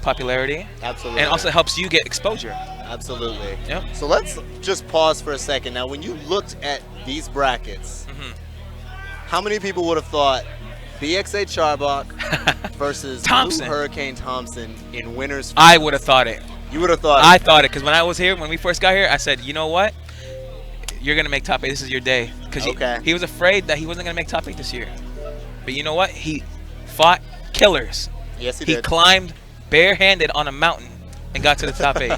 popularity. Absolutely. And also helps you get exposure. Absolutely. Yep. So let's just pause for a second. Now, when you looked at these brackets, how many people would have thought BXA Charbok versus Thompxson. Blue Hurricane Thompson in winners? I would have thought it. You would have thought I thought it because when I was here, when we first got here, I said, you know what? You're going to make top 8. This is your day. Because he was afraid that he wasn't going to make top 8 this year. But you know what? He fought killers. Yes, he did. He climbed barehanded on a mountain and got to the top 8.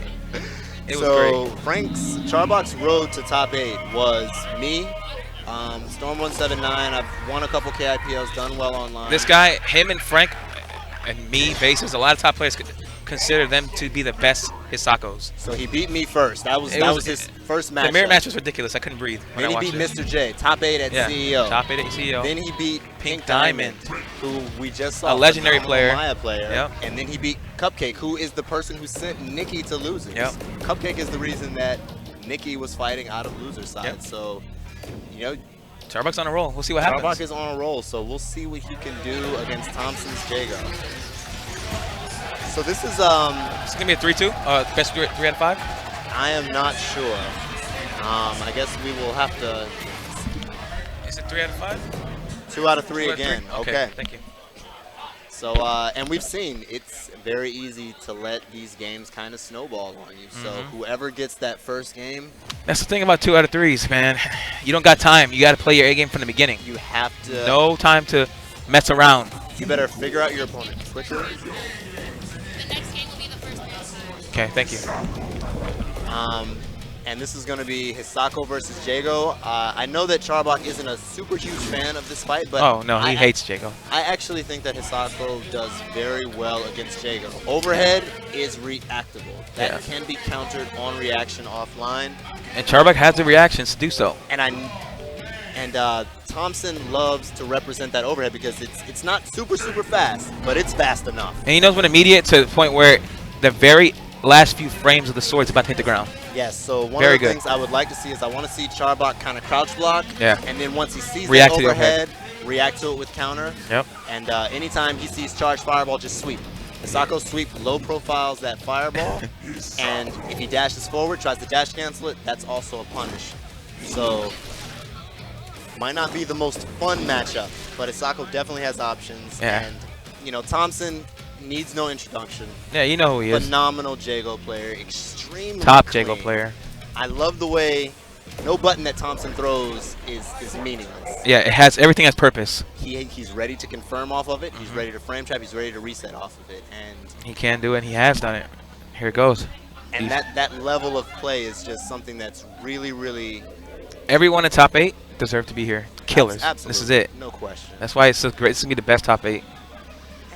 It was great. Frank's Charbok's road to top 8 was me, Storm 179. I've won a couple KIPLs, done well online. This guy, him and Frank and me, Bases, a lot of top players consider them to be the best Hisakos. So he beat me first. That was his first match. The mirror match was ridiculous. I couldn't breathe when then I he beat watched Mr. J, top 8 at CEO. Top 8 at CEO. Then he beat Pink Diamond, who we just saw. A legendary player. Maya player. Yep. And then he beat Cupcake, who is the person who sent Nikki to losers. Yep. Cupcake is the reason that Nikki was fighting out of loser side. Yep. So, you know, Charbok's on a roll. We'll see what happens. Charbok is on a roll, so we'll see what he can do against Thompson's Jago. So this is It's gonna be a 3-2. Best 3 out of 5. I am not sure. I guess we will have to. Is it 3 out of 5? 2 out of 3 2 out of again. 3? Okay. Thank you. So and we've seen it's very easy to let these games kind of snowball on you. So whoever gets that first game. That's the thing about 2 out of 3s, man. You don't got time. You got to play your A game from the beginning. You have to. No time to mess around. You better figure out your opponent quickly. Okay, thank you. And this is going to be Hisako versus Jago. I know that Charbok isn't a super huge fan of this fight, but oh no, he hates Jago. I actually think that Hisako does very well against Jago. Overhead is reactable. That can be countered on reaction offline. And Charbok has the reactions to do so. And Thompson loves to represent that overhead because it's not super fast, but it's fast enough. And he knows when to mediate to the point where the very last few frames of the sword's about to hit the ground. Yes, so one of the things I would like to see is I want to see Charbok kind of crouch block. Yeah. And then once he sees React that to the overhead, react to it with counter. Yep. And anytime he sees charge fireball, just sweep. Hisako sweep low profiles that fireball. And if he dashes forward, tries to dash cancel it, that's also a punish. So might not be the most fun matchup, but Hisako definitely has options. Yeah. And, you know, Thompson needs no introduction. Yeah, you know who he is. Phenomenal Jago player, extremely top clean. Jago player. I love the way no button that Thompson throws is meaningless. Yeah, it has everything has purpose. He's ready to confirm off of it. He's ready to frame trap. He's ready to reset off of it, and he can do it. And he has done it. Here it goes. And that level of play is just something that's really. Everyone in top 8 deserve to be here. Killers. Absolutely. This is it. No question. That's why it's so great. This is gonna be the best top 8.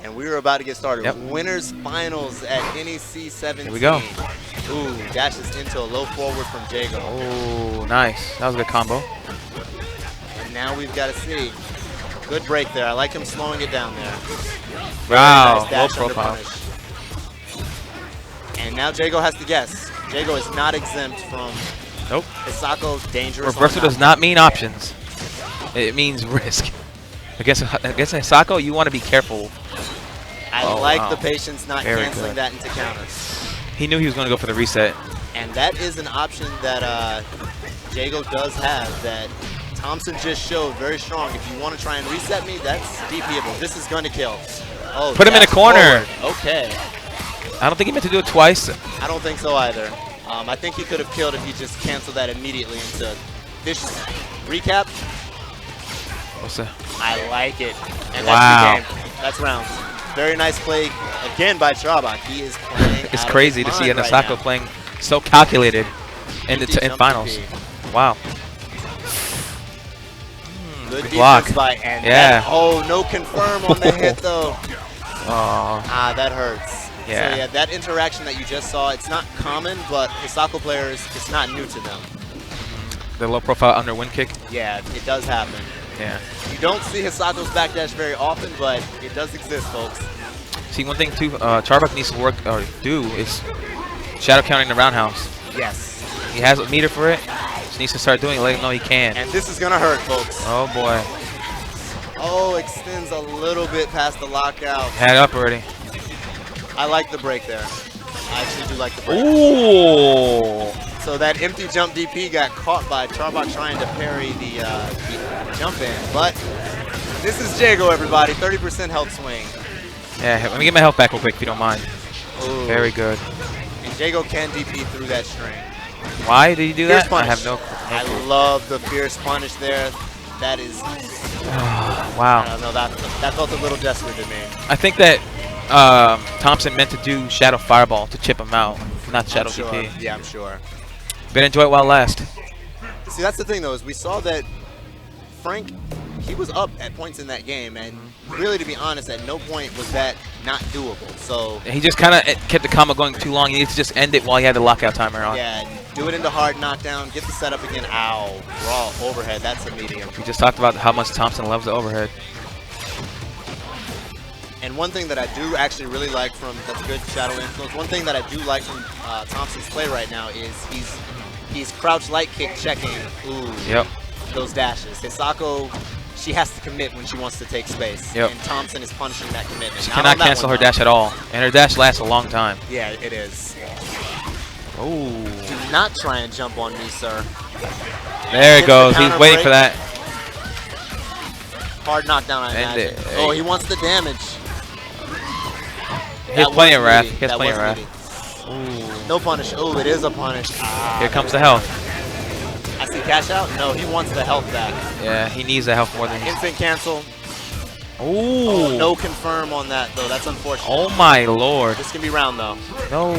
And we were about to get started. Yep. Winners finals at NEC 17. Here we go. Ooh, dashes into a low forward from Jago. Oh, nice. That was a good combo. And now we've got to see. Good break there. I like him slowing it down there. Wow, Nice dash low under profile. punish. And now Jago has to guess. Jago is not exempt from Nope. Hisako's dangerous. Reversal does not mean options. It means risk. Against Hisako, you want to be careful. I like the patience not canceling that into counters. He knew he was going to go for the reset. And that is an option that Jago does have that Thompson just showed very strong. If you want to try and reset me, that's DPable. This is going to kill. Oh, put him in a corner. Forward. Okay. I don't think he meant to do it twice. I don't think so either. I think he could have killed if he just canceled that immediately into vicious recap. What's that? I like it. And wow. That's the game. That's rounds. Very nice play again by Charbok. He is playing. It's crazy to see an Hisako playing so calculated in finals. Wow. Good block. By and oh, no confirm on the hit though. Oh. Ah, that hurts. Yeah. So yeah, that interaction that you just saw, it's not common, but Hisako players, it's not new to them. The low profile under wind kick. Yeah, it does happen. Yeah. You don't see Hisako's backdash very often, but it does exist, folks. See, one thing too, Charbok needs to work or do is shadow counting the roundhouse. Yes. He has a meter for it. Just needs to start doing it. Let him know he can. And this is gonna hurt, folks. Oh boy. Oh, extends a little bit past the lockout. Had it up already. I like the break there. I actually do like the break. Ooh. So that empty jump DP got caught by Charbok trying to parry the jump in. But this is Jago, everybody. 30% health swing. Yeah, let me get my health back real quick if you don't mind. Ooh. Very good. And Jago can DP through that string. Why did you do Fierce that? Punish. I have no I love the Fierce Punish there. That is... wow. I don't know, that felt a little desperate to me. I think that Thompxson meant to do Shadow Fireball to chip him out, not Shadow DP. Yeah, I'm sure. But enjoy it while it lasts. See, that's the thing, though, is we saw that Frank, he was up at points in that game, and really, to be honest, at no point was that not doable. So he just kind of kept the combo going too long. He needs to just end it while he had the lockout timer on. Yeah, do it into hard knockdown, get the setup again. Ow, raw overhead, that's a medium. We just talked about how much Thompxson loves the overhead. And one thing that I do actually really like from, that's good Shadow influence, one thing that I do like from Thompson's play right now is he's crouch light kick checking those dashes. Hisako, she has to commit when she wants to take space. And Thompxson is punishing that commitment. She cannot cancel her dash at all. And her dash lasts a long time. Yeah, it is. Ooh. Do not try and jump on me, sir. There it goes. He's waiting for that. Hard knockdown, I imagine. Oh, he wants the damage. He has plenty of wrath. He has plenty of wrath. No punish. Oh, it is a punish. Here comes the health. I see cash out. No, he wants the health back. Yeah, he needs the health more than he's... Instant cancel. Ooh. No confirm on that, though. That's unfortunate. Oh, my lord. This can be round, though. No.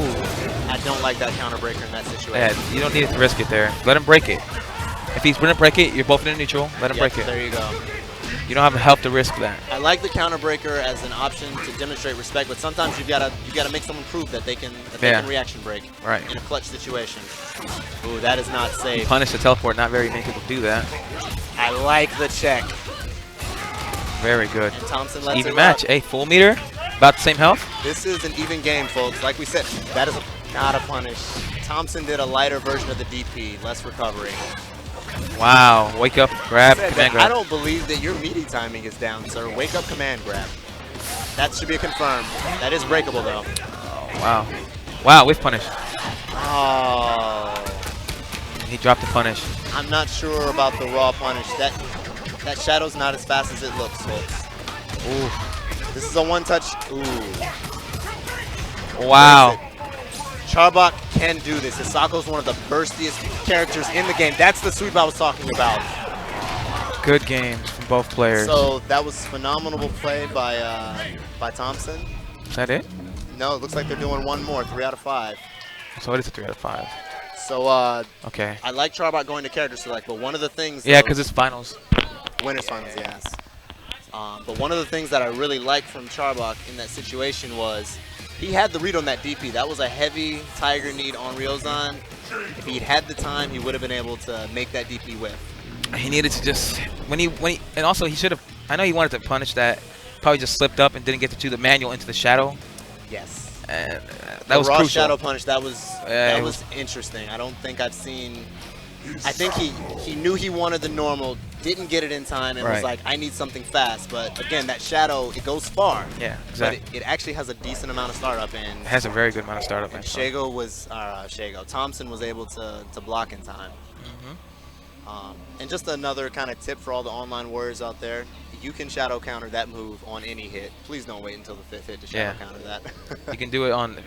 I don't like that counter breaker in that situation. Yeah, you don't need to risk it there. Let him break it. If he's going to break it, you're both in neutral. Let him break it. There you go. You don't have the health to risk that. I like the counter breaker as an option to demonstrate respect, but sometimes you gotta make someone prove that they can reaction break in a clutch situation. Ooh, that is not safe. Punish the teleport. Not very many people do that. I like the check. Very good. And Thompxson lets even match. Hey, full meter, about the same health. This is an even game, folks. Like we said, that is not a punish. Thompxson did a lighter version of the DP, less recovery. Wow, wake up, grab, command grab. I don't believe that your meaty timing is down, sir. Wake up, command grab. That should be a confirm. That is breakable, though. Oh, wow. Wow, with punish. Oh. He dropped the punish. I'm not sure about the raw punish. That shadow's not as fast as it looks, folks. Ooh. This is a one-touch. Ooh. Wow. Charbok can do this. Hisako's one of the burstiest characters in the game. That's the sweep I was talking about. Good games from both players. So that was phenomenal play by Thompxson. Is that it? No, it looks like they're doing one more, 3 out of 5. So it is a 3 out of 5. So okay. I like Charbok going to character select, but one of the things. Yeah, because it's finals. Winners finals, yes. But one of the things that I really liked from Charbok in that situation was he had the read on that DP. That was a heavy Tiger need on Ryozan. If he'd had the time, he would have been able to make that DP whiff. He needed to just and also he should have. I know he wanted to punish that. Probably just slipped up and didn't get to do the manual into the shadow. Yes. And that was crucial. Shadow punish. That was interesting. I don't think I've seen. I think he knew he wanted the normal, didn't get it in time, and was like, I need something fast. But again, that shadow, it goes far. Yeah, exactly. But it actually has a decent amount of startup, and it has a very good amount of startup. And Thompxson was able to block in time. And just another kind of tip for all the online warriors out there: you can shadow counter that move on any hit. Please don't wait until the 5th hit to shadow counter that. You can do it on.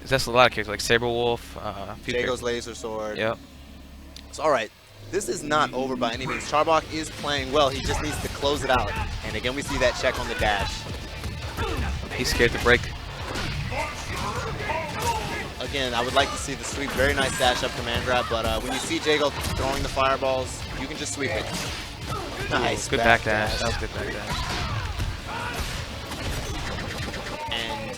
That's a lot of characters like Saberwolf, Jago's laser sword. Yep. So, all right, this is not over by any means. Charbok is playing well. He just needs to close it out. And again, we see that check on the dash. He's scared to break. Again, I would like to see the sweep. Very nice dash up command grab, but when you see Jago throwing the fireballs, you can just sweep it. Nice. Good back dash. That was good back dash. And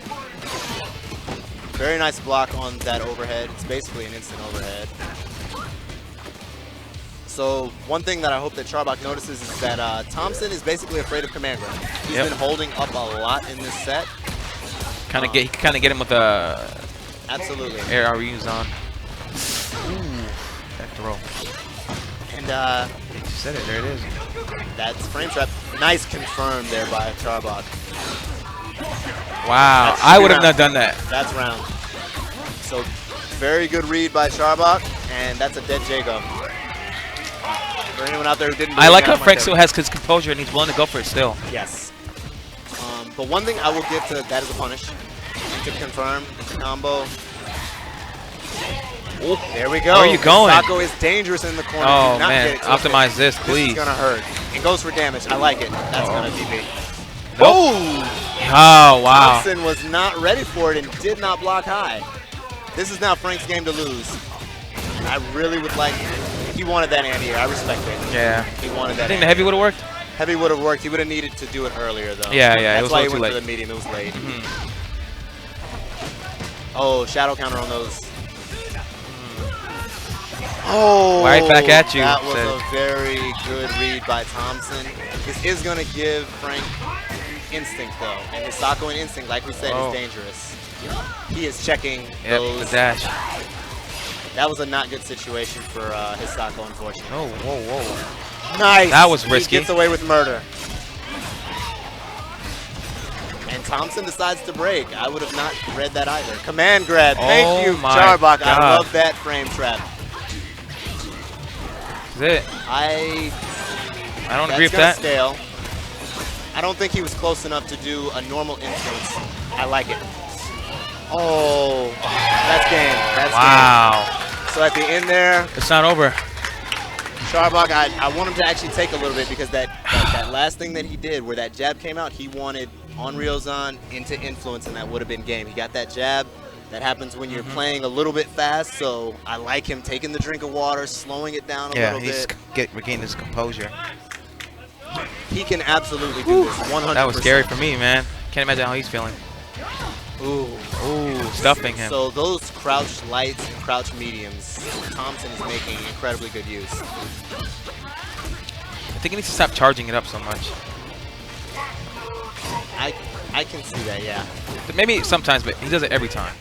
very nice block on that overhead. It's basically an instant overhead. So one thing that I hope that Charbok notices is that Thompxson is basically afraid of command grab. He's been holding up a lot in this set. Kind of get him with a air RUs on. Ooh, back throw. And you said it. There it is. That's frame trap. Nice confirm there by Charbok. Wow, I would have not done that. That's round. So very good read by Charbok, and that's a dead Jago. For anyone out there who didn't, I like how Frank still has his composure and he's willing to go for it still. Yes. But one thing I will give to that is a punish. To confirm, combo. Ooh, there we go. Where are you going? Sako is dangerous in the corner. Oh man, optimize this, please. This is gonna hurt. It goes for damage. I like it. That's gonna DP. Nope. Oh wow. Thompson was not ready for it and did not block high. This is now Frank's game to lose. I really would like. He wanted that anti-air. I respect it. Yeah. He wanted that. I think the heavy would have worked. Heavy would have worked. He would have needed to do it earlier though. Yeah, yeah. That's why he went for the medium. It was late. Oh, shadow counter on those. Oh, right back at you. That was a very good read by Thompson. This is going to give Frank instinct, though. And his Sako and instinct, like we said, is dangerous. He is checking those. The dash. That was a not good situation for his Sako, unfortunately. Oh, whoa, whoa. Nice. That was risky. He gets away with murder. And Thompson decides to break. I would have not read that either. Command grab. Thank you, Charbok. I love that frame trap. It. I don't agree with that. Scale. I don't think he was close enough to do a normal influence. I like it. Oh, that's game. That's game. So at the end there, it's not over. Charbok, I want him to actually take a little bit because that last thing that he did where that jab came out, he wanted on Ryozan into influence, and that would have been game. He got that jab. That happens when you're playing a little bit fast, so I like him taking the drink of water, slowing it down a little bit. Yeah, he's regaining his composure. He can absolutely do this, 100%. That was scary for me, man. Can't imagine how he's feeling. Ooh. Ooh, stuffing him. So those crouch lights and crouch mediums, Thompson is making incredibly good use. I think he needs to stop charging it up so much. I can see that, yeah. Maybe sometimes, but he does it every time.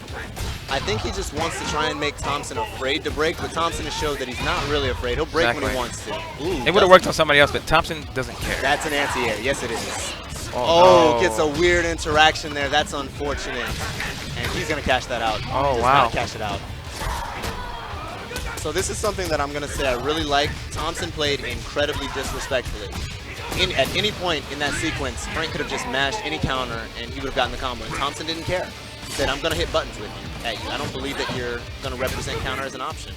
I think he just wants to try and make Thompson afraid to break, but Thompson has showed that he's not really afraid. He'll break when he wants to. Ooh, it would have worked on somebody else, but Thompson doesn't care. That's an anti-air. Yes, it is. Oh, no. Gets a weird interaction there. That's unfortunate. And he's going to cash that out. Oh, wow. Cash it out. So this is something that I'm going to say I really like. Thompson played incredibly disrespectfully. At any point in that sequence, Frank could have just mashed any counter and he would have gotten the combo. And Thompson didn't care. He said, I'm going to hit buttons with you, at you. I don't believe that you're going to represent counter as an option.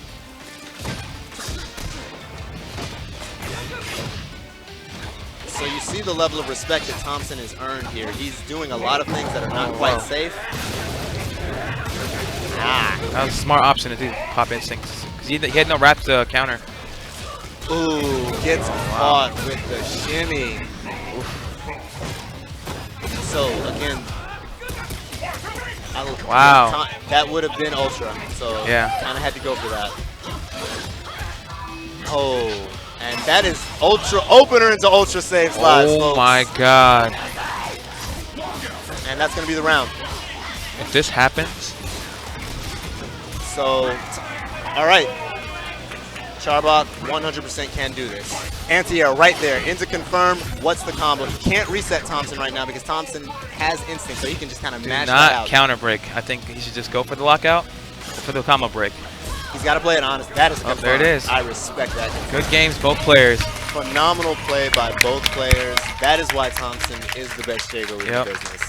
So you see the level of respect that Thompson has earned here. He's doing a lot of things that are not quite safe. That was a smart option to do, pop instincts. Because he had no wraps to counter. Ooh, gets caught with the shimmy. So again, wow, that would have been ultra. So yeah, kind of had to go for that. Oh, and that is ultra opener into ultra save slides. Oh my god! And that's gonna be the round. If this happens, so all right. Charbok 100% can do this. Anti-air right there. Into confirm. What's the combo? He can't reset Thompson right now because Thompson has instinct, so he can just kind of mash that out. Not counter break. I think he should just go for the lockout, for the combo break. He's got to play it honest. That is confirmed. There it is. I respect that. Good games, both players. Phenomenal play by both players. That is why Thompson is the best Jago in the business.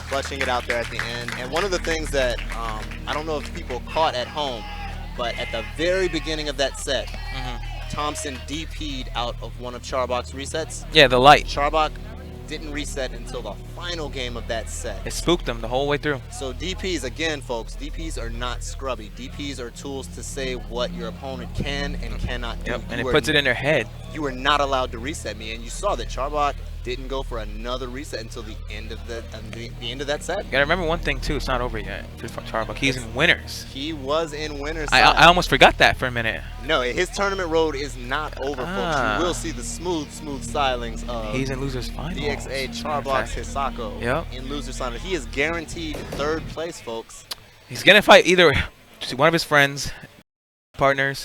Clutching it out there at the end. And one of the things that I don't know if people caught at home, but at the very beginning of that set, Thompson DP'd out of one of Charbok's resets. Yeah, the light. Charbok didn't reset until the final game of that set. It spooked them the whole way through. So DPs, again, folks, DPs are not scrubby. DPs are tools to say what your opponent can and cannot do. Yep, and it puts it in their head. You are not allowed to reset me, and you saw that Charbok didn't go for another reset until the end of the end of that set. You gotta remember one thing too, it's not over yet for Charbok. He's in winners. He was in winners. I almost forgot that for a minute. No, his tournament road is not over, folks. You will see the smooth stylings of he's in losers finals. DXA Charbok's Hisako in losers finals. He is guaranteed third place, folks. He's gonna fight either one of his friends, partners,